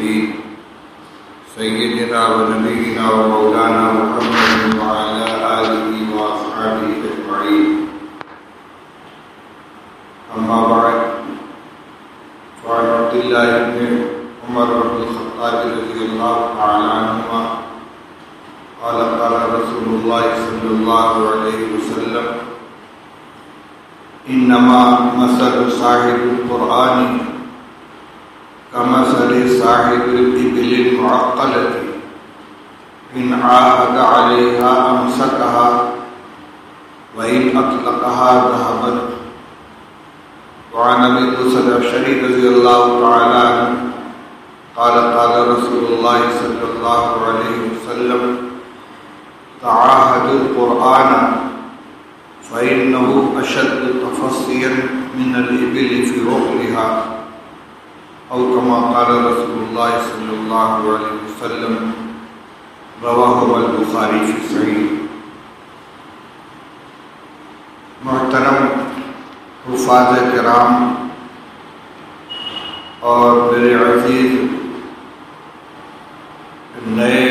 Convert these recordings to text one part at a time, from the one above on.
المرسلين سيدنا ونبينا ومولانا محمد وعلى آله وأصحابه أجمعين. أما بعد، فعن عبد الله بن عمر بن الخطاب رضي الله تعالى عنهما قال قال رسول الله صلى الله عليه وسلم: انما مثل صاحب القرآن كمثل صاحب الإبل المعقلة إن عاهد عليها أمسكها وإن أطلقها ذهبت. وعن أبي موسى الأشعري رضي الله تعالى عنه قال قال رسول الله صلى الله عليه وسلم: تعاهدوا القرآن فإنه أشد تفصيا من الإبل في رحلها، أو كما قال رسول الله صلى الله عليه وسلم. رواه البخاری فی صحیح. محترم حفاظ کرام اور میرے عزیز نئے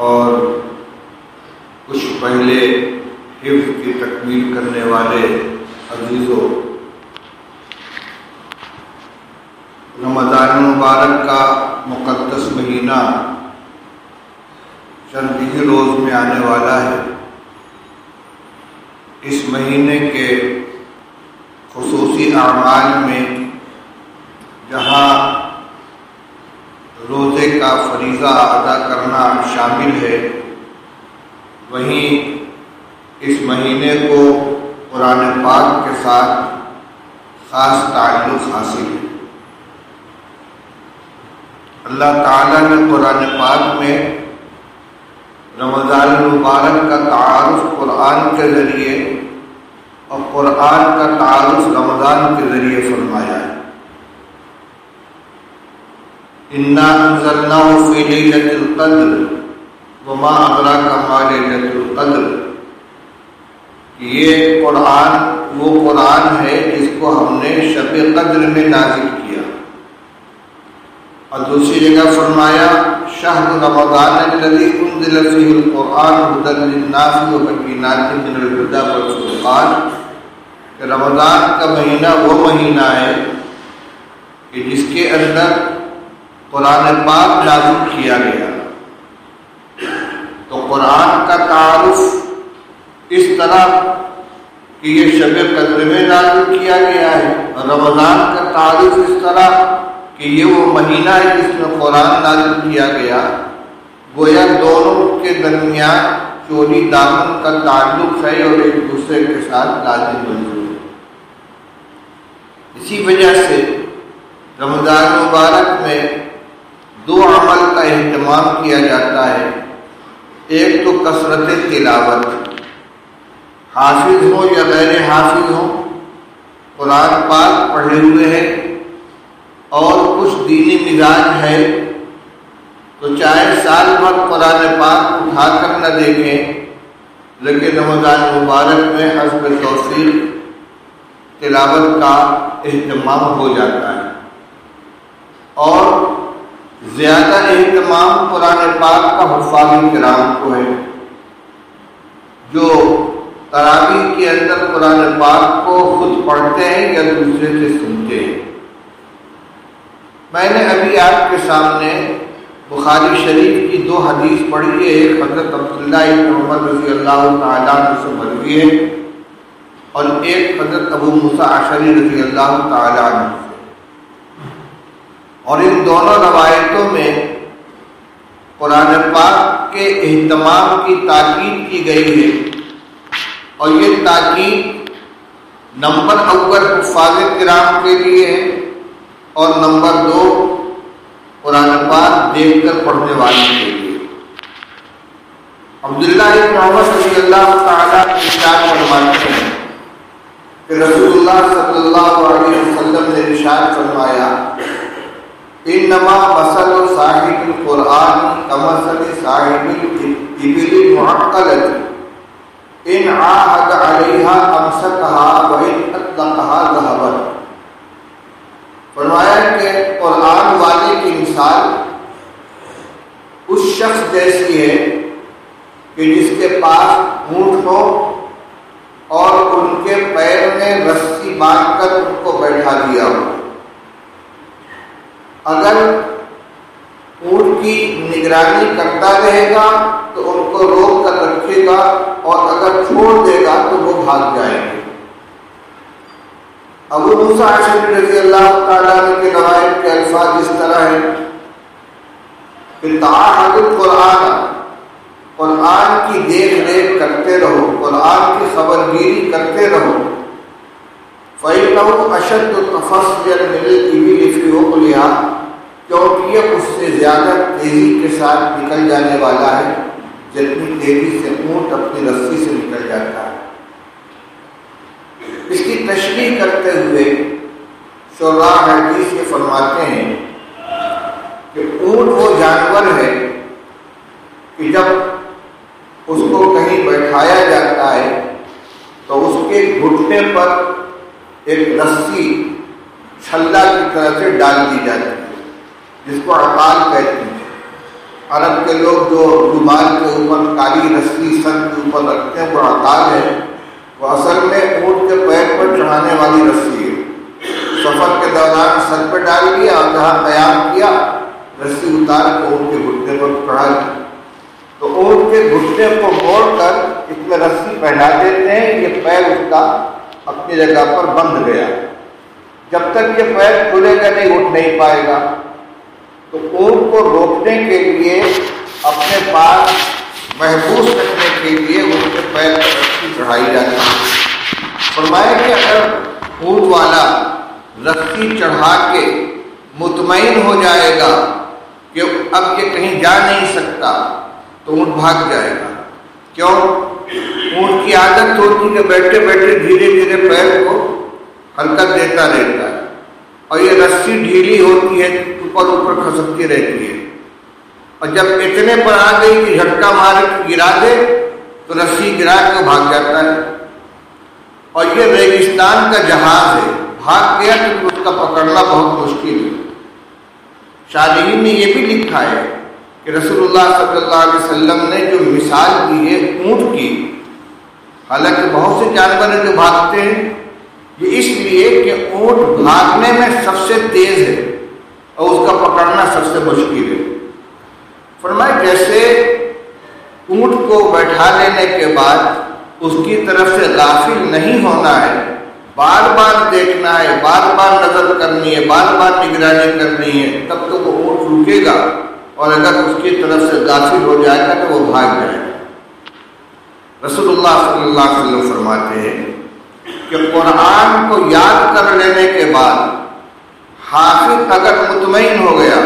اور کچھ پہلے حفظ کی تکمیل کرنے والے عزیزوں، رمضان المبارک کا مقدس مہینہ چند ہی روز میں آنے والا ہے. اس مہینے کے خصوصی اعمال میں جہاں روزے کا فریضہ ادا کرنا شامل ہے، وہیں اس مہینے کو قرآن پاک کے ساتھ خاص تعلق حاصل ہے. اللہ تعالیٰ نے قرآن پاک میں رمضان المبارک کا تعارف قرآن کے ذریعے اور قرآن کا تعارف رمضان کے ذریعے فرمایا ہے. اِنَّا أَنزَلْنَاهُ فِي لَيْلَةِ الْقَدْرِ وَمَا أَدْرَاكَ مَا لَيْلَةُ الْقَدْرِ. یہ قرآن وہ قرآن ہے جس کو ہم نے شب قدر میں نازل کیا. اور دوسری جگہ فرمایا: شہر رمضان الذی انزل فیہ القرآن ھدی للناس وبینات من الھدی والفرقان. کہ رمضان کا مہینہ وہ مہینہ ہے کہ جس کے اندر قرآن پاک نازل کیا گیا. تو قرآن کا تعارف اس طرح کہ یہ شب قدر میں نازل کیا گیا ہے، اور رمضان کا تعارف اس طرح کہ یہ وہ مہینہ ہے جس میں قرآن نازل کیا گیا. گویا دونوں کے درمیان چولی دامن کا تعلق ہے اور ایک دوسرے کے ساتھ لازم منظور ہے. اسی وجہ سے رمضان مبارک میں دو عمل کا اہتمام کیا جاتا ہے. ایک تو کثرت تلاوت، حافظ ہو یا غیر حافظ ہو، قرآن پاک پڑھے ہوئے ہیں اور کچھ دینی مزاج ہے تو چاہے سال بھر قرآن پاک اٹھا کر نہ دیکھیں، لیکن رمضان مبارک میں حسب توفیق تلاوت کا اہتمام ہو جاتا ہے. اور زیادہ اہتمام قرآن پاک کا حفاظ کرام کو ہے، جو تراویح کے اندر قرآن پاک کو خود پڑھتے ہیں یا دوسرے سے سنتے ہیں. میں نے ابھی آپ کے سامنے بخاری شریف کی دو حدیث پڑھی ہے. ایک حضرت عبداللہ بن عمر رضی اللہ تعالیٰ عنہ سے مروی ہے اور ایک حضرت ابو موسیٰ اشعری رضی اللہ تعالیٰ عنہ سے. اور ان دونوں روایتوں میں قرآن پاک کے اہتمام کی تاکید کی گئی ہے، اور یہ تاکید نمبر اول حفاظ کرام کے لیے ہے اور نمبر دو قرآن پاک دیکھ کر پڑھنے والے کے لیے. عبداللہ بن عمر رضی اللہ تعالیٰ ارشاد فرماتے ہیں کہ رسول اللہ صلی اللہ علیہ وسلم نے ارشاد فرمایا: انما مثل صاحب القرآن کمثل صاحب الإبل المعقلة ان عاهد عليها امسكها وان اطلقها ذهبت. فرمایا کہ قرآن والے کی مثال اس شخص جیسی ہے کہ جس کے پاس اونٹ ہو اور ان کے پیر میں رسی باندھ کر ان کو بیٹھا دیا ہو۔ اگر اونٹ کی نگرانی کرتا رہے گا تو ان کو روک کر رکھے گا، اور اگر چھوڑ دے گا تو وہ بھاگ جائیں گے۔ ابو موسیٰ اشعری رضی اللہ تعالیٰ عنہ کے روایت کے الفاظ اس طرح ہیں کہ تعاہد القرآن، قرآن کی دیکھ ریکھ کرتے رہو، قرآن کی خبرگیری کرتے رہو۔ فَإِنَّهُ أَشَدُّ تَفَصُّلًا مِنَ الْإِبِلِ فِي عُقْلِهَا، کیونکہ یہ اس سے زیادہ تیزی کے ساتھ نکل جانے والا ہے جتنی تیزی سے اونٹ اپنی رسی سے نکل جاتا ہے۔ اس کی تشریح کرتے ہوئے شراح حدیث یہ فرماتے ہیں کہ اونٹ وہ جانور ہے کہ جب اس کو کہیں بیٹھایا جاتا ہے تو اس کے گھٹنے پر ایک رسی چھلا کی طرح سے ڈال دی جاتی ہے، جس کو عقال کہتے ہیں۔ عرب کے لوگ جو رومال کے اوپر کالی رسی سر کے اوپر رکھتے ہیں وہ عقال ہے، وہ اصل میں اونٹ کے پیر پر چڑھانے والی رسی ہے۔ سفر کے دوران سر پہ ڈال دیا اور جہاں قیام کیا رسی اتار کے اونٹ کے گھٹنے پر چڑھا دی، تو اونٹ کے گھٹنے کو موڑ کر اس میں رسی پہنا دیتے ہیں، یہ پیر اس کا اپنی جگہ پر بندھ گیا۔ جب تک یہ پیر کھلے گا نہیں اٹھ نہیں پائے گا، تو اونٹ کو روکنے کے لیے اپنے پاس محفوظ رکھنے کے لیے ان کے پیر پر رسی چڑھائی جاتی ہے۔ فرمایا کہ اگر اونٹ والا رسی چڑھا کے مطمئن ہو جائے گا کہ اب یہ کہیں جا نہیں سکتا تو اونٹ بھاگ جائے گا۔ کیوں؟ اونٹ کی عادت ہوتی کہ بیٹھے بیٹھے دھیرے دھیرے پیر کو حرکت دیتا رہتا ہے، اور یہ رسی ڈھیلی ہوتی ہے، اوپر اوپر کھسکتی رہتی ہے، اور جب اتنے پر آ گئی کہ جھٹکا مار گرا دے تو رسی گرا کے بھاگ جاتا ہے۔ اور یہ ریگستان کا جہاز ہے، بھاگ گیا تو اس کا پکڑنا بہت مشکل ہے۔ شارحین نے یہ بھی لکھا ہے کہ رسول اللہ صلی اللہ علیہ وسلم نے جو مثال دی ہے اونٹ کی، حالانکہ بہت سے جانور ہیں جو بھاگتے ہیں، یہ اس لیے کہ اونٹ بھاگنے میں سب سے تیز ہے اور اس کا پکڑنا سب سے مشکل ہے۔ فرمایا جیسے اونٹ کو بیٹھا لینے کے بعد اس کی طرف سے غافل نہیں ہونا ہے، بار بار دیکھنا ہے، بار بار نظر کرنی ہے، بار بار نگرانی کرنی ہے، تب تو وہ اونٹ رکے گا، اور اگر اس کی طرف سے غافل ہو جائے گا تو وہ بھاگ جائے گا۔ رسول اللہ صلی اللہ علیہ وسلم فرماتے ہیں کہ قرآن کو یاد کر لینے کے بعد حافظ اگر مطمئن ہو گیا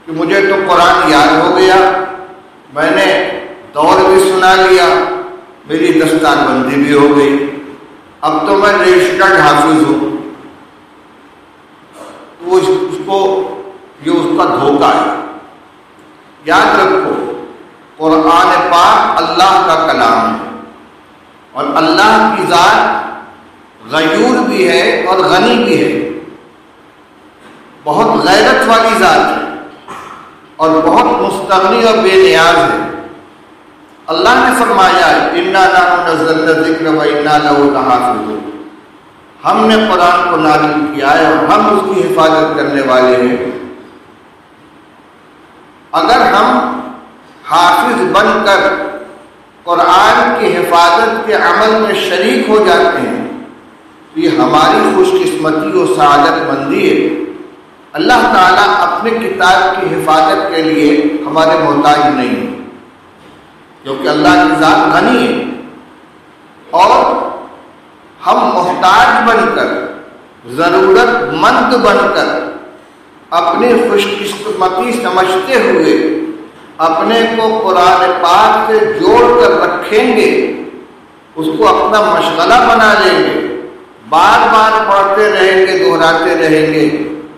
کہ مجھے تو قرآن یاد ہو گیا، میں نے دور بھی سنا لیا، میری دستار بندی بھی ہو گئی، اب تو میں رجسٹرڈ حافظ ہوں، تو اس کو یہ اس کا دھوکہ ہے۔ یاد رکھو قرآن پاک اللہ کا کلام ہے، اور اللہ کی ذات غیور بھی ہے اور غنی بھی ہے، بہت غیرت والی ذات ہے اور بہت مستغنی اور بے نیاز ہے۔ اللہ نے فرمایا اِنَّا نَحْنُ نَزَّلْنَا الذِّكْرَ وَإِنَّا لَهُ لَحَافِظُونَ، ہم نے قرآن کو نازل کیا ہے اور ہم اس کی حفاظت کرنے والے ہیں۔ اگر ہم حافظ بن کر قرآن کی حفاظت کے عمل میں شریک ہو جاتے ہیں تو یہ ہماری خوش قسمتی و سعادت مندی ہے۔ اللہ تعالیٰ اپنے کتاب کی حفاظت کے لیے ہمارے محتاج نہیں ہے، کیونکہ اللہ کی ذات غنی ہے، اور ہم محتاج بن کر، ضرورت مند بن کر، اپنی خوش قسمتی سمجھتے ہوئے اپنے کو قرآن پاک سے جوڑ کر رکھیں گے، اس کو اپنا مشغلہ بنا لیں گے، بار بار پڑھتے رہیں گے، دہراتے رہیں گے،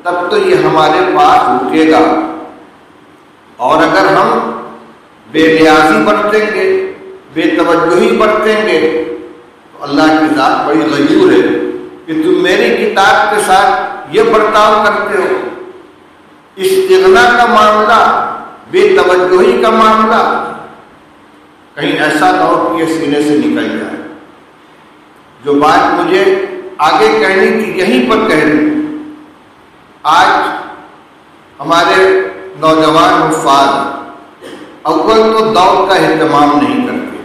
تب تو یہ ہمارے پاس رکے گا۔ اور اگر ہم بے نیازی برتیں گے، بے توجہی برتیں گے، تو اللہ کی ذات بڑی غیور ہے کہ تم میری کتاب کے ساتھ یہ برتاؤ کرتے ہو، استغنا کا معاملہ، بے توجہی کا معاملہ، کہیں ایسا نہ ہو کہ یہ سینے سے نکل جائے۔ جو بات مجھے آگے کہنی تھی یہیں پر کہہ دوں۔ آج ہمارے نوجوان حفاظ اول تو دوڑ کا اہتمام نہیں کرتے،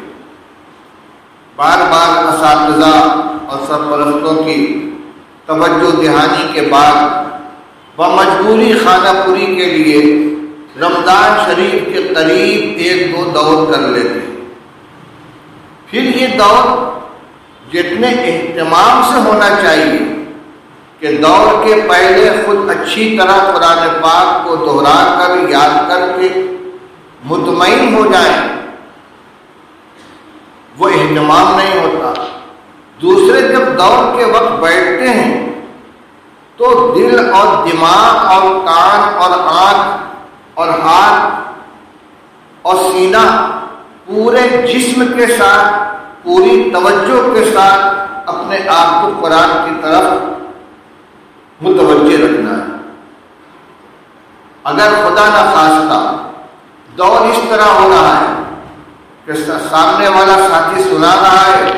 بار بار اساتذہ اور سرپرستوں کی توجہ دہانی کے بعد بمجبوری خانہ پوری کے لیے رمضان شریف کے قریب ایک دو دور کر لیتے، پھر یہ دور جتنے اہتمام سے ہونا چاہیے کہ دور کے پہلے خود اچھی طرح قرآن پاک کو دہرا کر یاد کر کے مطمئن ہو جائیں، وہ اہتمام نہیں ہوتا۔ دوسرے جب دور کے وقت بیٹھتے ہیں تو دل اور دماغ اور کان اور آنکھ اور ہاتھ اور سینہ پورے جسم کے ساتھ پوری توجہ کے ساتھ اپنے آپ کو قرآن کی طرف متوجہ رکھنا ہے۔ اگر خدا نخواستہ دور اس طرح ہو رہا ہے کہ سامنے والا ساتھی سنا رہا ہے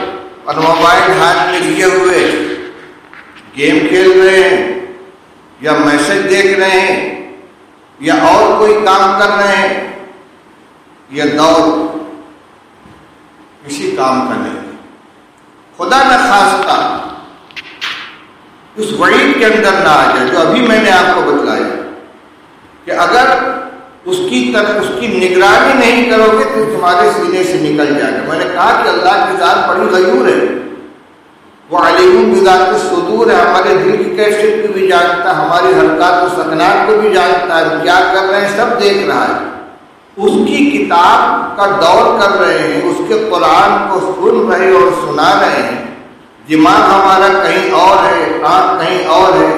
اور موبائل ہاتھ میں لیے ہوئے گیم کھیل رہے ہیں یا میسج دیکھ رہے ہیں یا اور کوئی کام کر رہے ہیں، یہ دور کسی کام کا نہیں۔ خدا نخواستہ اس وعید کے اندر نہ آ جائے جو ابھی میں نے آپ کو بتلایا کہ اگر اس کی نگرانی نہیں کرو گے تو تمہارے سینے سے نکل جائے گا۔ میں نے کہا کہ اللہ کی ذات بڑی غیور ہے، وہ علیم بذات الصدور ہے، ہمارے دل کی کیفیت کو بھی جانتا ہے، ہماری حرکات و سکنات کو بھی جانتا ہے، کیا کر رہے ہیں سب دیکھ رہا ہے۔ اس کی کتاب کا دور کر رہے ہیں، اس کے قرآن کو سن رہے اور سنا رہے ہیں، دماغ ہمارا کہیں اور ہے، آنکھ کہیں اور ہے،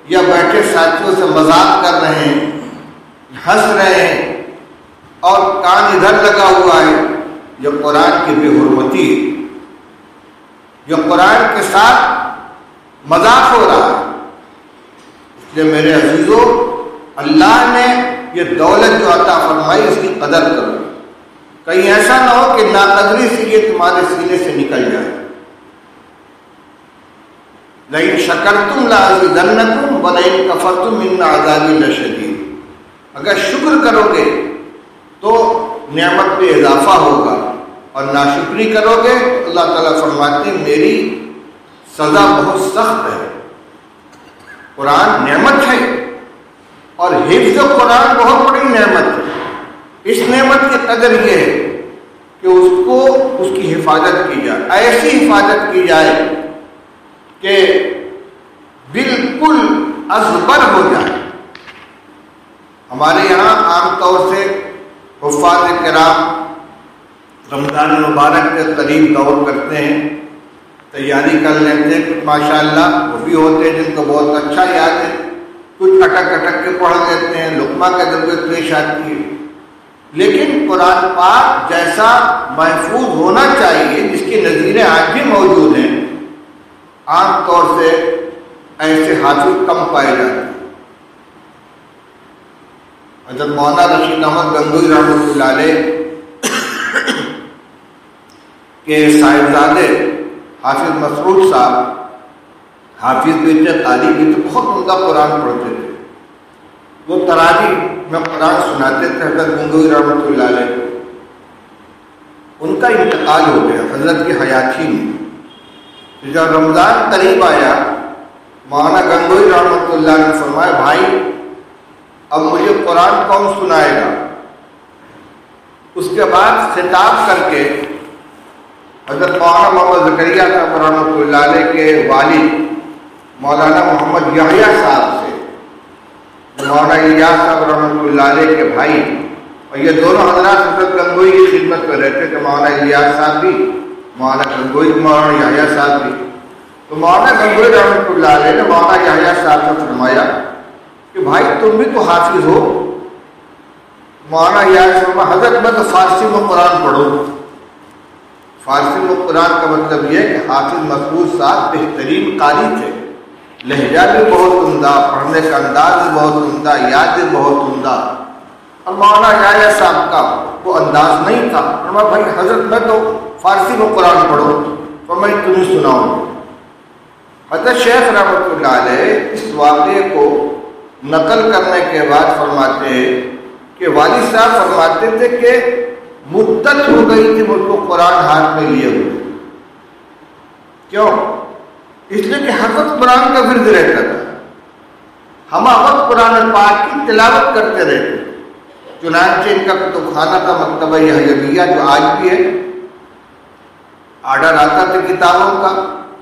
یا بیٹھے ساتھیوں سے مذاق کر رہے ہیں، ہنس رہے ہیں اور کان ادھر لگا ہوا ہے، یہ قرآن کی بے حرمتی ہے، یہ قرآن کے ساتھ مذاق ہو رہا ہے۔ اس لیے میرے عزیزوں، اللہ نے یہ دولت جو عطا فرمائی اس کی قدر کرو، کہیں ایسا نہ ہو کہ ناقدری سے یہ تمہارے سینے سے نکل جائے۔ لئن شکرتم لازیدنکم ولئن کفرتم ان عذابی لشدید، اگر شکر کرو گے تو نعمت پہ اضافہ ہوگا اور ناشکری کرو گے تو اللہ تعالیٰ فرماتے ہیں میری سزا بہت سخت ہے۔ قرآن نعمت ہے اور حفظ قرآن بہت بڑی نعمت ہے۔ اس نعمت کی قدر یہ ہے کہ اس کی حفاظت کی جائے، ایسی حفاظت کی جائے کہ بالکل ازبر ہو جائے۔ ہمارے یہاں عام طور سے حفاظ کرام رمضان مبارک کے قریب دور کرتے ہیں، تیاری کر لیتے ہیں، کچھ ماشاءاللہ وہ بھی ہوتے ہیں جن کو بہت اچھا یاد ہے، کچھ اٹک اٹک کے پڑھ لیتے ہیں، لقمہ کا ضرورت پیش آتی ہے، لیکن قرآن پاک جیسا محفوظ ہونا چاہیے جس کی نظیریں آج بھی موجود ہیں، عام طور سے ایسے حافظ کم پائے جاتے ہیں۔ حضرت مولانا رشید احمد گنگوئی رحمۃ اللہ علیہ کے صاحبزادے حافظ مسعود صاحب، حافظ بھی تھے، قاری بھی تھے، بہت عمدہ قرآن پڑھتے تھے، وہ تراویح میں قرآن سناتے تھے حضرت گنگوئی رحمۃ اللہ علیہ۔ ان کا انتقال ہو گیا حضرت کی حیاتی میں۔ جب رمضان قریب آیا مولانا گنگوئی رحمۃ اللہ نے فرمایا بھائی اب مجھے قرآن کون سنائے گا؟ اس کے بعد خطاب کر کے حضرت مولانا محمد زکریا صاحب رحمۃ اللہ علیہ کے والد مولانا محمد یحییٰ صاحب سے، مولانا الیاس صاحب رحمۃ اللہ علیہ کے بھائی، اور یہ دونوں حضرات حضرت گنگوئی کی خدمت میں رہتے تھے، مولانا الیاس صاحب بھی، مولانا گنگوئی مولانا یحییٰ صاحب بھی۔ تو مولانا گنگوئی رحمۃ اللہ علیہ نے مولانا یحییٰ صاحب سے فرمایا کہ بھائی تم بھی تو حافظ ہو۔ مولانا یحییٰ سے فرمایا حضرت میں تو فارسی میں قرآن پڑھوں۔ فارسی میں قرآن کا مطلب یہ ہے کہ حافظ مسعود صاحب بہترین قاری تھے، لہجہ بھی بہت عمدہ، پڑھنے کا انداز بھی بہت عمدہ، یاد بھی بہت عمدہ. اور مولانا یحییٰ صاحب کا وہ انداز نہیں تھا. فرمایا بھائی حضرت میں تو فارسی میں قرآن پڑھوں، فرمایا تمہیں سناؤں. حضرت شیخ رحمۃ اللہ علیہ اس واقعے کو نقل کرنے کے بعد فرماتے ہیں کہ والد صاحب فرماتے تھے کہ مدت ہو گئی تھی مجھ کو قرآن ہاتھ میں لیے ہوئے. کیوں؟ اس لیے کہ حضرت قرآن کا ورد رہتا تھا. ہم وقت قرآن پاک کی تلاوت کرتے رہتے. چنانچہ ان کا کتب خانہ تھا مکتبہ یحییہ جو آج بھی ہے. آرڈر آتا تھا کتابوں کا،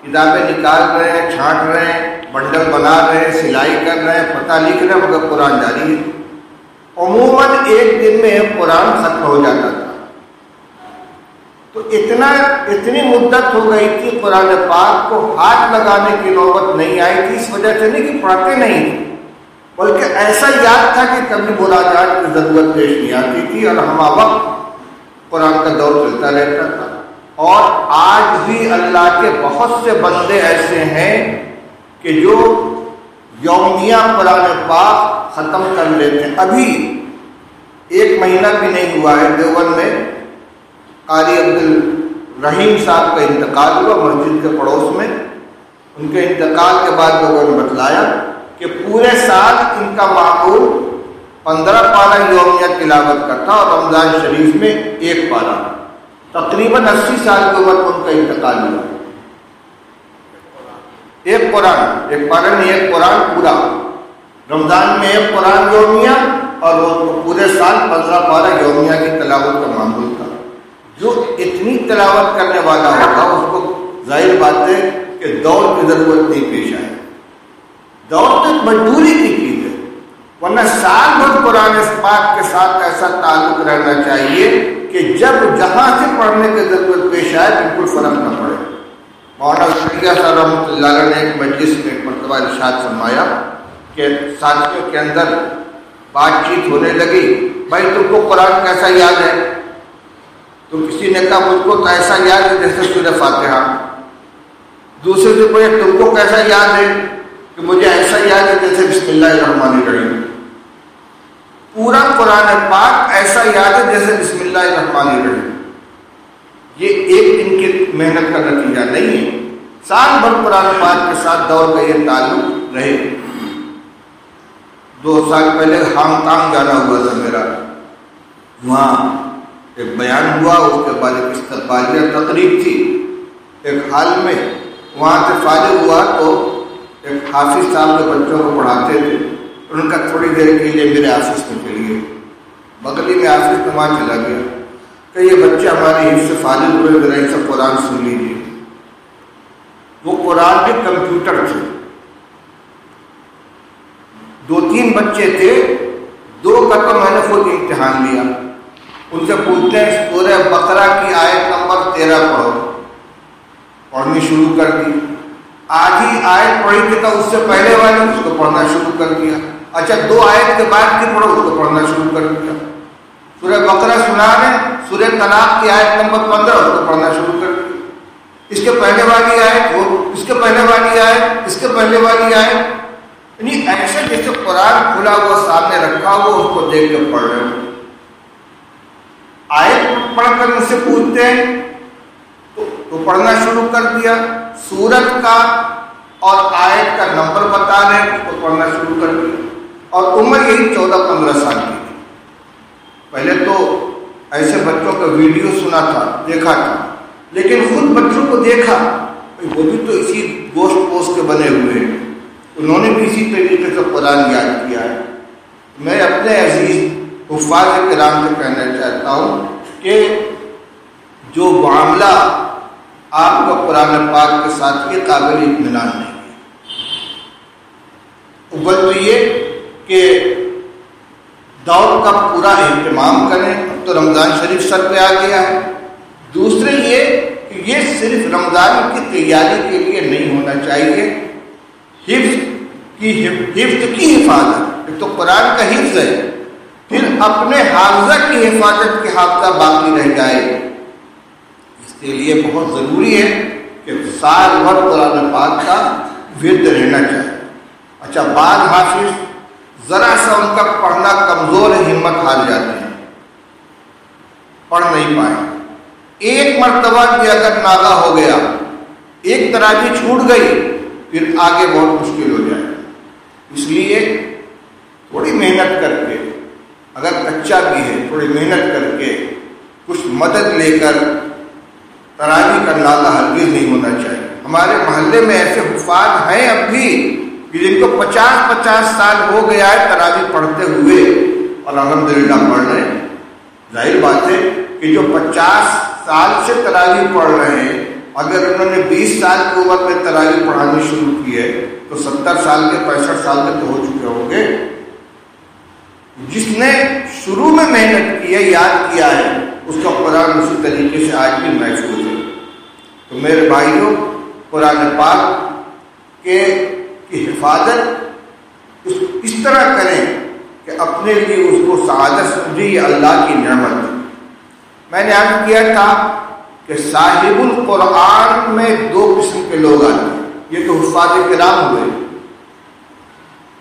کتابیں نکال رہے ہیں، چھانٹ رہے ہیں، بنڈل بنا رہے ہیں، سلائی کر رہے ہیں، پتہ لکھ رہے ہیں، مگر قرآن جاری ہے. عموماً ایک دن میں قرآن ختم ہو جاتا تھا. تو اتنی مدت ہو گئی تھی قرآن پاک کو ہاتھ لگانے کی نوبت نہیں آئی تھی. اس وجہ سے نہیں کہ پڑھتے نہیں تھے، بلکہ ایسا یاد تھا کہ کبھی مراجعات کی ضرورت پیش نہیں آتی تھی اور ہم وقت قرآن کا دور چلتا رہتا تھا. اور آج بھی اللہ کے بہت سے بندے ایسے ہیں کہ جو یومیہ قرآن پاک ختم کر لیتے ہیں. ابھی 1 مہینہ بھی نہیں ہوا ہے دیوبند میں قاری عبدالرحیم صاحب کا انتقال ہوا مسجد کے پڑوس میں. ان کے انتقال کے بعد لوگوں نے بتلایا کہ پورے سال ان کا معمول 15 پارہ یومیہ تلاوت کا تھا اور رمضان شریف میں 1 پارہ. تقریباً 80 سال کی عمر میں ان کا انتقال ہوا. ایک پارہ نہیں، ایک قرآن پورا. رمضان میں 1 قرآن یومیہ اور پورے سال 15 پارہ یومیہ کی تلاوت کا معمول تھا. جو اتنی تلاوت کرنے والا ہوگا اس کو ظاہر بات ہے کہ دوڑ کی ضرورت نہیں پیش آئے. دوڑ تو ایک مجبوری کی چیز ہے، ورنہ سال بھر قرآن پاک کے ساتھ ایسا تعلق رہنا چاہیے کہ جب جہاں سے پڑھنے کی ضرورت پیش آئے بالکل فرق نہ پڑے. مولانا زکریا صاحب رحمۃ اللہ علیہ نے ایک مجلس میں ایک مرتبہ ارشاد فرمایا کہ ساتھیوں کے اندر بات چیت ہونے لگی، بھائی تم کو قرآن کیسا یاد ہے؟ تو کسی نے کہا مجھ کو تو ایسا یاد ہے جیسے سورہ فاتحہ. دوسرے سے پوچھا تم کو کیسا یاد ہے؟ کہ مجھے ایسا یاد ہے جیسے بسم اللہ الرحمن الرحیم. پورا قرآن پاک ایسا یاد ہے جیسے بسم اللہ الرحمن الرحیم. یہ ایک دن کی محنت کا نتیجہ نہیں ہے، سال بھر قرآن پاک کے ساتھ دور کا یہ تعلق رہے. 2 سال پہلے ہانگ کانگ جانا ہوا تھا میرا. وہاں ایک بیان ہوا، اس کے بعد ایک استقبالیہ تقریب تھی ایک ہال میں. وہاں سے فارغ ہوا تو ایک حافظ صاحب کے بچوں کو پڑھاتے تھے. ان کا تھوڑی دیر کے لیے میرے آفس میں چلیے، بغلی میں آفس میں وہاں چلا گیا کہ یہ بچے ہمارے حفظ سے فارغ ہوئے، ذرا ان سے قرآن سن لیجیے. وہ قرآن کے کمپیوٹر تھے. 2-3 بچے تھے، 2 کا تو میں نے خود امتحان لیا. ان سے پوچھتے ہیں سورہ بقرہ کی آیت نمبر 13 پڑھو. پڑھنی شروع کر دی. آدھی آیت پڑھی تھی تو اس سے پہلے والی اس کو پڑھنا شروع کر دیا. اچھا 2 آیت کے بعد کی پڑھو، اس کو پڑھنا شروع کر دیا. سورہ بقرہ سنا رہے، سورہ طلاق کی آیت نمبر 15 اس کو پڑھنا شروع کر دیا. اس کے پہلے والی آیت، وہ اس کے پہلے والی آیت، اس کے پہلے والی آیت. یعنی ایسے جیسے قرآن کھلا ہوا سامنے رکھا ہوا اس کو دیکھ کے پڑھ رہے ہو. آیت پڑھ کر مجھ سے پوچھتے ہیں تو پڑھنا شروع کر دیا. سورت کا اور آیت کا نمبر بتا رہے ہیں، اس کو پڑھنا شروع کر دیا. اور عمر یہی 14-15 سال کی تھی. پہلے تو ایسے بچوں کا ویڈیو سنا تھا، دیکھا تھا، لیکن خود بچوں کو دیکھا وہ بھی تو اسی گوشت پوش کے بنے ہوئے ہیں، انہوں نے بھی اسی طریقے سے قرآن یاد کیا ہے. میں اپنے عزیز حفاظ کرام سے کہنا چاہتا ہوں کہ جو معاملہ آپ کا قرآن پاک کے ساتھ یہ قابل اطمینان نہیں ہے. اول تو یہ کہ دور کا پورا اہتمام کریں. اب تو رمضان شریف سر پہ آ گیا ہے. دوسرے یہ کہ یہ صرف رمضان کی تیاری کے لیے نہیں ہونا چاہیے. حفظ کی حفاظت، ایک تو قرآن کا حفظ ہے، پھر اپنے حافظہ کی حفاظت کی حافظہ باقی رہ جائے. اس کے لیے بہت ضروری ہے کہ سال بھر قرآن پاک کا ورد رہنا چاہیے۔ اچھا، بعض حافظ ذرا سا ان کا پڑھنا کمزور ہے، ہمت ہار جاتے ہیں، پڑھ نہیں پائے۔ ایک مرتبہ بھی اگر ناغہ ہو گیا، ایک تراجی چھوٹ گئی، پھر آگے بہت مشکل ہو جائے۔ اس لیے تھوڑی محنت کر کے، اگر کچا بھی ہے تھوڑی محنت کر کے کچھ مدد لے کر تراجی کا ناغہ ہرگز نہیں ہونا چاہیے۔ ہمارے محلے میں ایسے حفاظ ہیں اب بھی کہ جن کو 50 سال ہو گیا ہے تراجی پڑھتے ہوئے، اور الحمدللہ پڑھ رہے ہیں۔ ظاہر بات ہے کہ جو 50 سال سے تراجی پڑھ رہے ہیں، اگر انہوں نے 20 سال کی عمر میں تراجی پڑھانی شروع کی ہے تو 70 سال کے 65 سال کے تو ہو چکے ہوں گے۔ جس نے شروع میں محنت کی ہے، یاد کیا ہے، اس کا قرآن اسی طریقے سے آج بھی محفوظ ہے۔ تو میرے بھائیوں، قرآن پاک کی حفاظت اس طرح کریں کہ اپنے لیے اس کو سعادت سمجھے، یہ اللہ کی نعمت ہے۔ میں نے عرض کیا تھا کہ صاحب القرآن میں 2 قسم کے لوگ آتے ہیں، یہ تو حفاظ کرام ہوئے،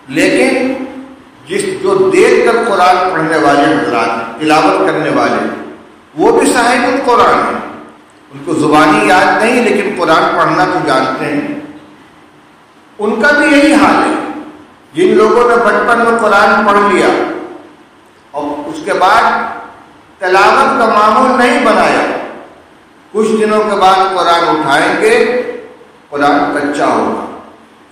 لیکن جو دیکھ کر قرآن پڑھنے والے حضرات ہیں، تلاوت کرنے والے، وہ بھی صاحب القرآن ہیں۔ ان کو زبانی یاد نہیں لیکن قرآن پڑھنا تو جانتے ہیں۔ ان کا بھی یہی حال ہے۔ جن لوگوں نے بچپن میں قرآن پڑھ لیا اور اس کے بعد تلاوت کا معمول نہیں بنایا، کچھ دنوں کے بعد قرآن اٹھائیں گے، قرآن کچا ہوگا،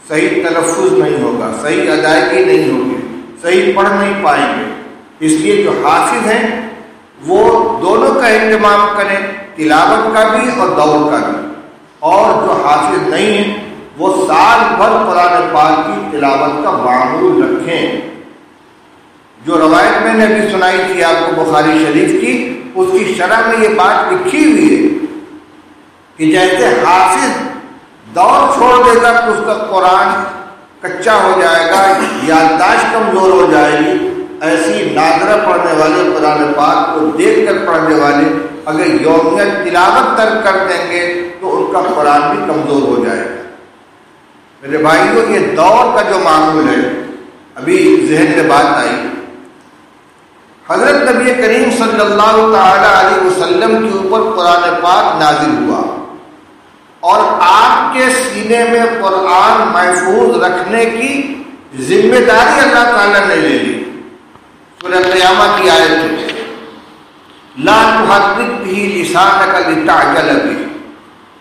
صحیح تلفظ نہیں ہوگا، صحیح ادائیگی نہیں ہوگی، صحیح پڑھ نہیں پائیں گے۔ اس لیے جو حافظ ہیں وہ دونوں کا اہتمام کریں، تلاوت کا بھی اور دور کا بھی، اور جو حافظ نہیں ہیں وہ سال بھر قرآن پاک کی تلاوت کا معمول رکھیں۔ جو روایت میں نے ابھی سنائی تھی آپ کو بخاری شریف کی، اس کی شرح میں یہ بات لکھی ہوئی ہے کہ جیسے حافظ دور چھوڑ دے گا تو اس کا قرآن کچا ہو جائے گا، یادداشت کمزور ہو جائے گی، ایسی نادرہ پڑھنے والے قرآن پاک کو دیکھ کر پڑھنے والے اگر یومیہ تلاوت ترک کر دیں گے تو ان کا قرآن بھی کمزور ہو جائے گا۔ میرے بھائیوں، یہ دور کا جو معمول ہے، ابھی ذہن میں بات آئی، حضرت نبی کریم صلی اللہ تعالی علیہ وسلم کے اوپر قرآن پاک نازل ہوا اور آپ کے سینے میں قرآن محفوظ رکھنے کی ذمہ داری اللہ تعالیٰ نے لے لی۔ سورہ قیامہ کی آیت ہے، لا تحرک به لسانک لتعجل به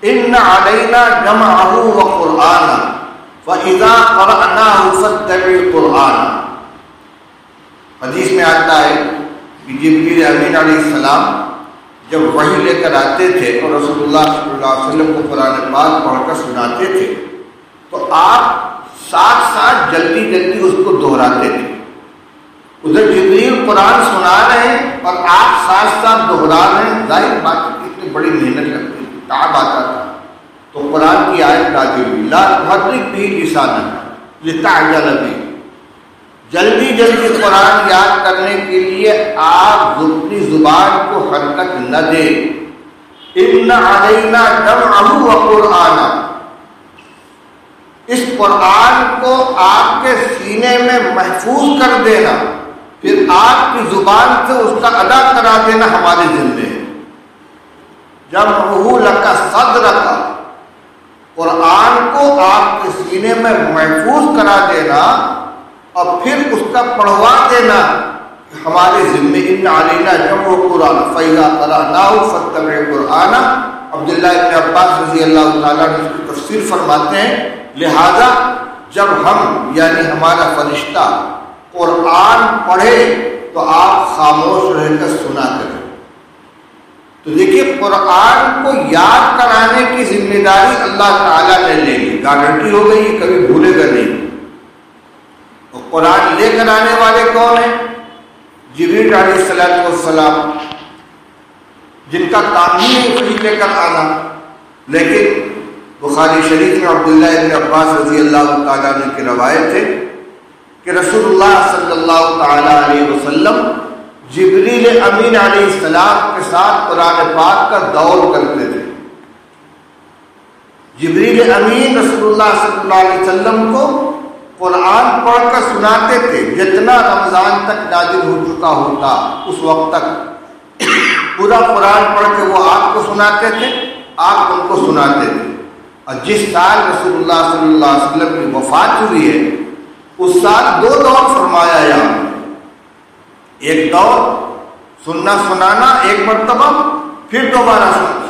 ان علینا جمعہ وقرآنہ فَإِذَا قَرَأْنَاهُ فَاتَّبِعْ الْقُرْآنَ۔ حدیث میں آتا ہے کہ جبریل امین علیہ السلام جب وحی لے کر آتے تھے اور رسول اللہ صلی اللہ علیہ وسلم کو قرآن پاک پڑھ کر سناتے تھے تو آپ ساتھ ساتھ جلدی جلدی اس کو دہراتے تھے۔ ادھر جبریل قرآن سنا رہے ہیں اور آپ ساتھ ساتھ دہرا رہے ہیں، ظاہر بات ہے اتنی بڑی محنت لگتی تھی، تعب آتا تھا۔ تو قرآن کی آیت نازل ہوئی، لا تحرک به لسانک لتعجل به، جلدی جلدی قرآن یاد کرنے کے لیے آپ اپنی زبان کو حرکت نہ دیں۔ ان علینا جمعہ وقرآنہ، اس قرآن کو آپ کے سینے میں محفوظ کر دینا، پھر آپ کی زبان سے اس کا ادا کرا دینا ہمارے ذمہ ہے۔ جمعہ لک صدرک، قرآن کو آپ کے سینے میں محفوظ کرا دینا اور پھر اس کا پڑھوا دینا ہمارے ذمہ۔ ان علینا جمع قرآن فإذا قرأناه فاتبع القرآن۔ عبداللہ ابن عباس رضی اللہ تعالیٰ نے اس کی تفسیر فرماتے ہیں، لہذا جب ہم یعنی ہمارا فرشتہ قرآن پڑھے تو آپ خاموش رہ کر سنا کریں۔ تو دیکھیے، قرآن کو یاد کرانے کی ذمہ داری اللہ تعالیٰ نے لے لی، گارنٹی ہو گئی، یہ کبھی بھولے گا نہیں۔ اور قرآن لے کر آنے والے کون ہیں؟ جبریل علیہ السلام، جن کا کام ہی ہے وحی لے کر آنا۔ لیکن بخاری شریف میں عبداللہ ابن عباس رضی اللہ تعالیٰ عنہ کی روایت ہے کہ رسول اللہ صلی اللہ تعالیٰ علیہ وسلم جبریل امین علیہ السلام کے ساتھ قرآن پاک کا دور کرتے تھے۔ جبریل امین رسول اللہ صلی اللہ علیہ وسلم کو قرآن پڑھ کر سناتے تھے، جتنا رمضان تک نازل ہو چکا ہوتا اس وقت تک پورا قرآن پڑھ کے وہ آپ کو سناتے تھے، آپ ان کو سناتے تھے۔ اور جس سال رسول اللہ صلی اللہ علیہ وسلم کی وفات ہوئی ہے اس سال 2 دور فرمایا یہاں، ایک دور سننا سنانا ایک مرتبہ، پھر دوبارہ سننا،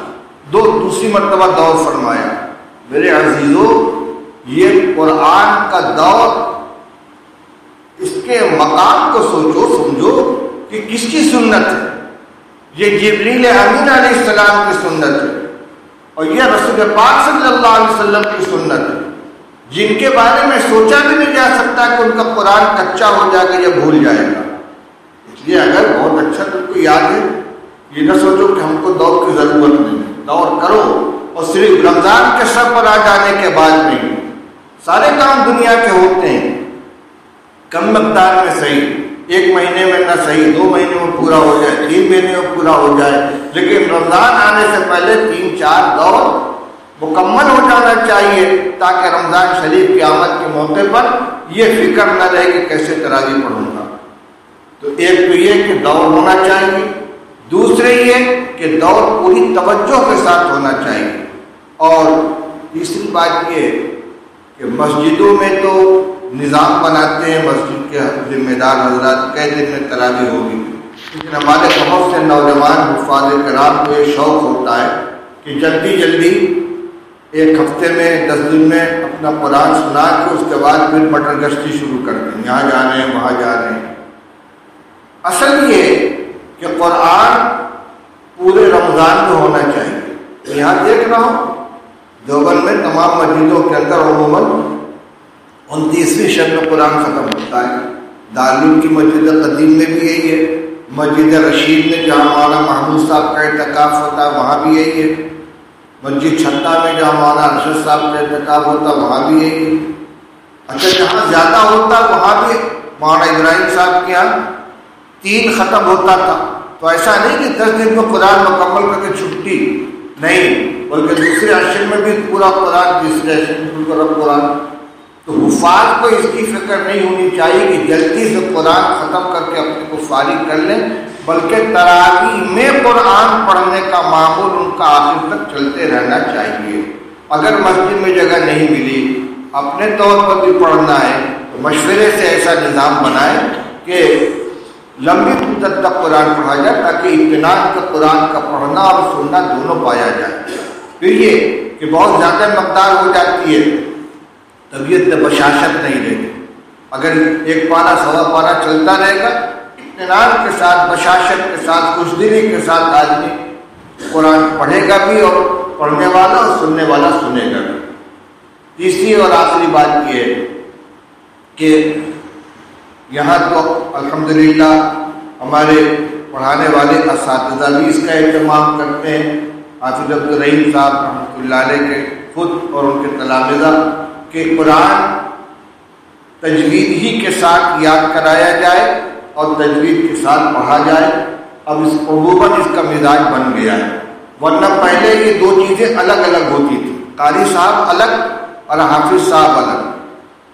دوسری مرتبہ دور فرمایا۔ میرے عزیزو، یہ قرآن کا دور، اس کے مقام کو سوچو سمجھو کہ کس کی سنت ہے؟ یہ جبریل امین علیہ السلام کی سنت ہے، اور یہ رسول پاک صلی اللہ علیہ وسلم کی سنت ہے، جن کے بارے میں سوچا بھی نہیں جا سکتا کہ ان کا قرآن کچا ہو جائے گا یا بھول جائے گا۔ اس لیے اگر بہت اچھا تم کو یاد ہے، یہ نہ سوچو کہ ہم کو دور کی ضرورت نہیں ہے، دور کرو، اور صرف رمضان کے سر پر آ جانے کے بعد نہیں، سارے کام دنیا کے ہوتے ہیں، کم مقدار میں صحیح، 1 مہینے میں نہ صحیح 2 مہینے میں پورا ہو جائے، 3 مہینے میں پورا ہو جائے، لیکن رمضان آنے سے پہلے 3-4 دور مکمل ہو جانا چاہیے، تاکہ رمضان شریف کی آمد کے موقع پر یہ فکر نہ رہے کہ کیسے تراویح پڑھوں گا۔ تو ایک تو یہ کہ دور ہونا چاہیے، دوسرے یہ کہ دور پوری توجہ کے ساتھ ہونا چاہیے، اور تیسری بات یہ کہ مسجدوں میں تو نظام بناتے ہیں مسجد کے ذمہ دار حضرات، کئی دن میں تراویح ہوگی، لیکن ہمارے بہت سے نوجوان حفاظ کرام کو یہ شوق ہوتا ہے کہ جلدی جلدی 1 ہفتے میں 10 دن میں اپنا قرآن سنا کے اس کے بعد پھر مٹر گشتی شروع کر دیں، یہاں جا رہے ہیں وہاں جا رہے ہیں۔ اصل یہ کہ قرآن پورے رمضان میں ہونا چاہیے۔ یہاں دیکھ رہا ہوں دیوبند میں تمام مسجدوں کے اندر عموماً 29ویں شب میں قرآن ختم ہوتا ہے، دارالعلوم کی مسجد قدیم میں بھی یہی ہے، مسجد رشید میں جہاں مولانا محمود صاحب کا اعتکاف ہوتا ہے وہاں بھی یہی ہے، مسجد چھتا میں جہاں مولانا ارشد صاحب کا اعتکاف ہوتا ہے وہاں بھی یہی ہے۔ اچھا، جہاں زیادہ ہوتا ہے وہاں بھی مولانا ابراہیم صاحب کے یہاں 3 ختم ہوتا تھا، تو ایسا نہیں کہ 10 دن میں قرآن مکمل کر کے چھٹی نہیں، بلکہ دوسرے عشر میں بھی پورا قرآن، تیسرے عشر میں پورا قرآن۔ تو حفاظ کو اس کی فکر نہیں ہونی چاہیے کہ جلدی سے قرآن ختم کر کے اپنے کو فارغ کر لیں، بلکہ تراویح میں قرآن پڑھنے کا معمول ان کا آخر تک چلتے رہنا چاہیے۔ اگر مسجد میں جگہ نہیں ملی، اپنے طور پر بھی پڑھنا ہے تو مشورے سے ایسا نظام بنائیں کہ لمبی مدت تک قرآن پڑھا جائے، تاکہ اطمینان کا قرآن کا پڑھنا اور سننا دونوں پایا جائے۔ پھر یہ کہ بہت زیادہ مقدار ہو جاتی ہے، طبیعت میں بشاشت نہیں رہتی۔ اگر 1 پارہ 1.25 پارہ چلتا رہے گا، اطمینان کے ساتھ، بشاشت کے ساتھ، خوشدلی کے ساتھ آدمی قرآن پڑھے گا بھی، اور پڑھنے والا اور سننے والا سنے گا بھی۔ تیسری اور آخری بات یہ ہے کہ یہاں تو الحمدللہ ہمارے پڑھانے والے اساتذہ بھی اس کا اہتمام کرتے ہیں، حافظ عبدالرحیم صاحب رحمۃ اللہ علیہ کے خود اور ان کے تلامذہ، کہ قرآن تجوید ہی کے ساتھ یاد کرایا جائے اور تجوید کے ساتھ پڑھا جائے۔ اب اس عموماً اس کا مزاج بن گیا ہے، ورنہ پہلے یہ 2 چیزیں الگ الگ ہوتی تھی، قاری صاحب الگ اور حافظ صاحب الگ۔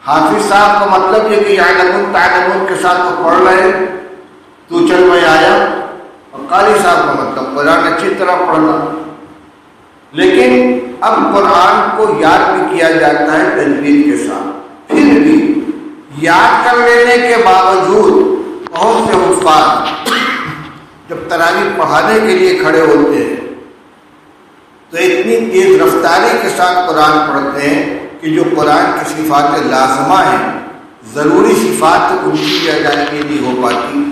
حافظ صاحب کا مطلب یہ کہ یعلمون تعلمون کے ساتھ وہ پڑھ رہے تو چل میں آیا، اور قاری صاحب کا مطلب قرآن اچھی طرح پڑھنا۔ لیکن اب قرآن کو یاد بھی کیا جاتا ہے تجوید کے ساتھ، پھر بھی یاد کر لینے کے باوجود بہت سے حفاظ جب تراویح پڑھانے کے لیے کھڑے ہوتے ہیں تو اتنی تیز رفتاری کے ساتھ قرآن پڑھتے ہیں کہ جو قرآن کی صفات لازمہ ہیں، ضروری صفات ان کی ادائیگی نہیں ہو پاتی،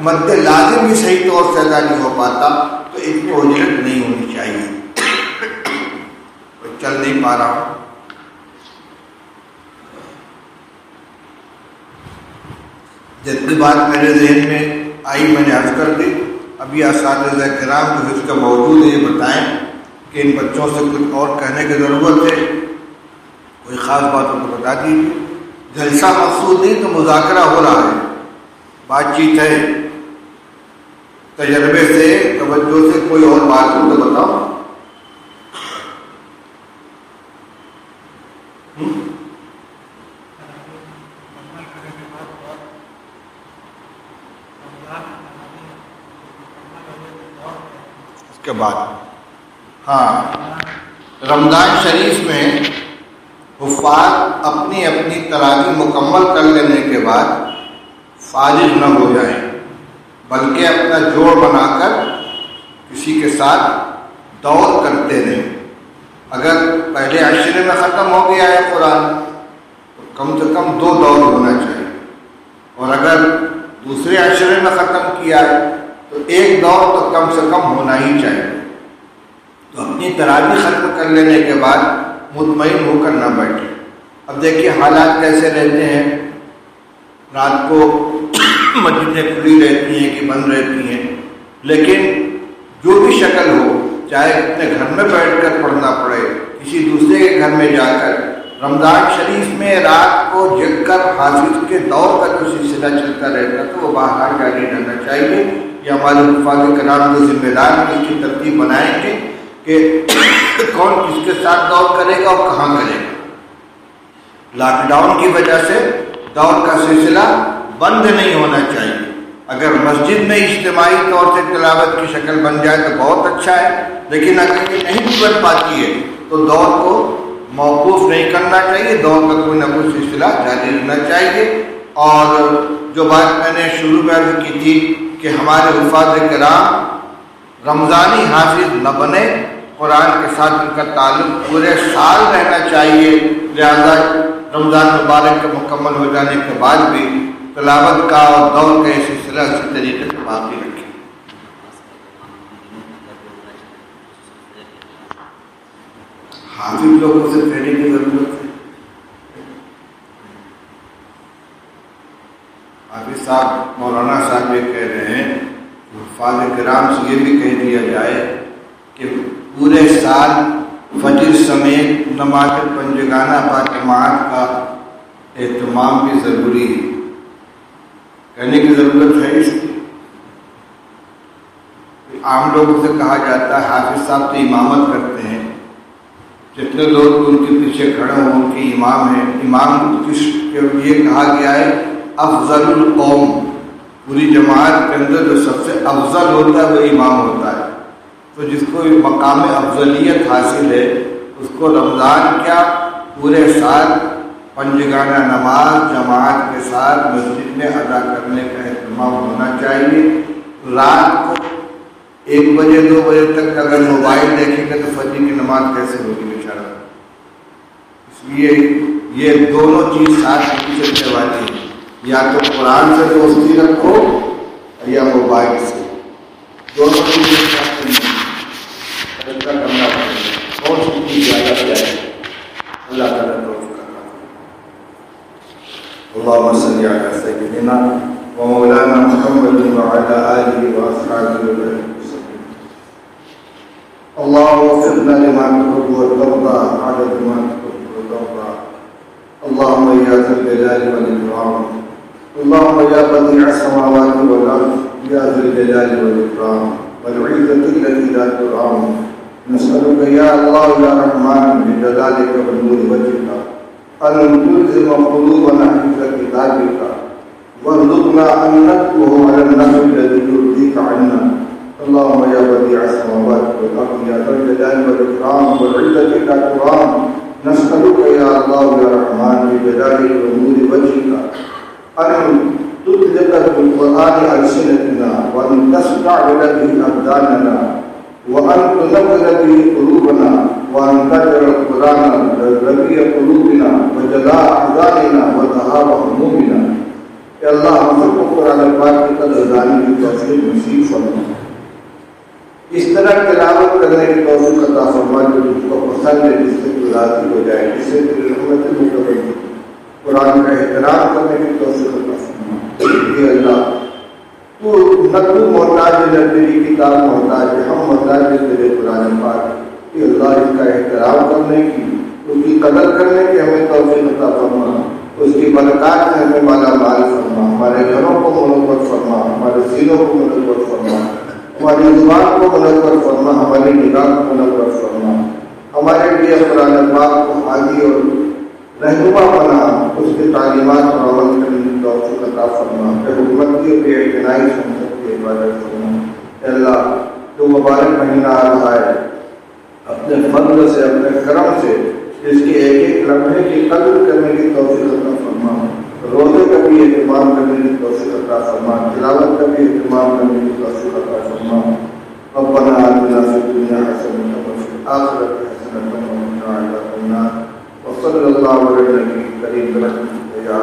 مد لازم بھی صحیح طور سے ادا نہیں ہو پاتا، تو اتنی اجرت نہیں ہونی چاہیے۔ چل نہیں پا رہا ہوں۔ جتنی بات میرے ذہن میں آئی میں نے عرض کر دی۔ ابھی اساتذہ کرام جو اس کا موجود ہے یہ بتائیں کہ ان بچوں سے کچھ اور کہنے کی ضرورت ہے، کوئی خاص بات ہو تو بتا دیجیے۔ جلسہ مقصود نہیں تو مذاکرہ ہو رہا ہے، بات چیت ہے، تجربے سے، توجہ سے، کوئی اور بات ہو تو بتاؤ۔ کے بعد. ہاں، رمضان شریف میں حفاظ اپنی اپنی تراویح مکمل کر لینے کے بعد فارغ نہ ہو جائیں، بلکہ اپنا جوڑ بنا کر کسی کے ساتھ دور کرتے رہیں. اگر پہلے عشرے میں ختم ہو گیا ہے قرآن تو کم سے کم 2 دور ہونا چاہیے، اور اگر دوسرے عشرے میں ختم کیا ہے تو 1 دور تو کم سے کم ہونا ہی چاہیے. تو اپنی تراویح ختم کر لینے کے بعد مطمئن ہو کر نہ بیٹھے. اب دیکھیے حالات کیسے رہتے ہیں. رات کو مسجدیں کھلی رہتی ہیں کہ بند رہتی ہیں، لیکن جو بھی شکل ہو، چاہے اپنے گھر میں بیٹھ کر پڑھنا پڑے، کسی دوسرے کے گھر میں جا کر، رمضان شریف میں رات کو جگ کر حافظ کے دور کا جو سلسلہ چلتا رہتا تو وہ باہر جاری رہنا چاہیے. یہ ہمارے حفاظ کرام جو ذمہ دار اس کی ترتیب بنائیں گے کہ کون کس کے ساتھ دور کرے گا اور کہاں کرے گا. لاک ڈاؤن کی وجہ سے دور کا سلسلہ بند نہیں ہونا چاہیے. اگر مسجد میں اجتماعی طور سے تلاوت کی شکل بن جائے تو بہت اچھا ہے، لیکن اگر یہ نہیں بھی بن پاتی ہے تو دور کو موقوف نہیں کرنا چاہیے، دور کا کوئی نہ کوئی سلسلہ جاری رہنا چاہیے. اور جو بات میں نے شروع میں عرض کی تھی کہ ہمارے حفاظ کرام رمضانی حافظ نہ بنے، قرآن کے ساتھ ان کا تعلق پورے سال رہنا چاہیے. لہذا رمضان مبارک کے مکمل ہو جانے کے بعد بھی تلاوت کا اور دور کا یہ سلسلہ اسی طریقے سے باقی رکھیں. حافظ لوگوں سے پھیرنے کی ضرورت ہے. حافظ صاحب مولانا صاحب یہ کہہ رہے ہیں کہ حفاظ کرام سے یہ بھی کہہ دیا جائے کہ پورے سال فجر سمیت نماز پنجگانہ باجماعت کا اہتمام بھی ضروری ہے. کہنے کی ضرورت ہے اس کی. عام لوگوں سے کہا جاتا ہے حافظ صاحب تو امامت کرتے ہیں، جتنے لوگ ان کے پیچھے کھڑے ہوں ان کے امام ہیں. امام کس کے لیے کہا گیا ہے افضل القوم، پوری جماعت کے اندر جو سب سے افضل ہوتا ہے وہ امام ہوتا ہے. تو جس کو مقام افضلیت حاصل ہے اس کو رمضان کیا پورے سال پنجگانہ نماز جماعت کے ساتھ مسجد میں ادا کرنے کا اہتمام ہونا چاہیے. رات کو 1 بجے 2 بجے تک اگر موبائل دیکھیں گے تو فجر کی نماز کیسے ہوگی بیچارہ. اس لیے یہ دونوں چیز ساتھ چلنے والی ہے، یا تو قرآن سے دوستی رکھو یا موبائل سے. دونوں چیزیں کرنا پڑے گا. کون سی چیز زیادہ جائے اللہ تعالیٰ اللهم صل على سيدنا ومولانا محمد وعلى آله وأصحابه وسلم. اللهم وفقنا لما تحب وترضى عدد ما تحب وترضى. اللهم يا ذا الجلال والإكرام، اللهم يا بديع السماوات والأرض، يا ذا الجلال والإكرام والعزة التي لا ترام، نسألك يا الله يا رحمن بجلالك ونور وجهك أن تلزم قلوبنا حفظ كتابك وارزقنا أن نتلوه على النحو الذي يرضيك عنا. اللهم يا بديع السماوات والأرض، يا ذا الجلال والإكرام والعزة لا ترام، نسألك يا الله يا رحمن بجلالك ونور وجهك أن تطلق بالقرآن ألسنتنا، وأن تستعمل به أبداننا، وأن تنور به قلوبنا، وأن تجعل القرآن ربيع قلوبنا وجلاء أحزاننا وذهاب همومنا. اے اللہ ہم سب کو قرآن پاک کی قدر دانی کی توفیق نصیب فرما. اس طرح تلاوت کرنے کی توفیق عطا فرما جو تجھ کو پسند ہے، جس سے تو راضی ہو جائے، جس سے تیری رحمت مقبول ہو. قرآن کا احترام کرنے کی توفیق عطا فرما. اے اللہ تو نہ تو محتاج ہے نہ تیری کتاب محتاج ہے، ہم محتاج ہے تیرے قرآن پاک. اے اللہ اس کا احترام کرنے کی، اس کی قدر کرنے کی ہمیں توفیق عطا فرما. اس کی برکات سے ہمیں مالا مال فرما. ہمارے گھروں کو منور فرما، ہمارے سینوں کو منور فرما، ہماری زبان کو منور فرما، ہماری نگاہ کو منور فرما. ہمارے لیے قرآن پاک کو حاضی اور رہنما بنا، اس کی تعلیمات پر عمل کرنے کی توفیق عطا فرما. حکومت کی بے اعتنائی سنت کی عبادت فرما. اے اللہ جو مبارک مہینہ آ رہا ہے، اپنے فضل سے اپنے کرم سے اس کے ایک ایک لمحے کی قدر کرنے کی توفیق عطا فرما، روزے کا بھی اہتمام کرنے کی توفیق عطا فرما، تلاوت کا بھی اہتمام کرنے کی توفیق عطا فرما۔ ربنا آتنا فی الدنیا حسنۃ وفی الآخرۃ حسنۃ وقنا عذاب النار، وصلی اللہ علی النبی الکریم برحمتک یا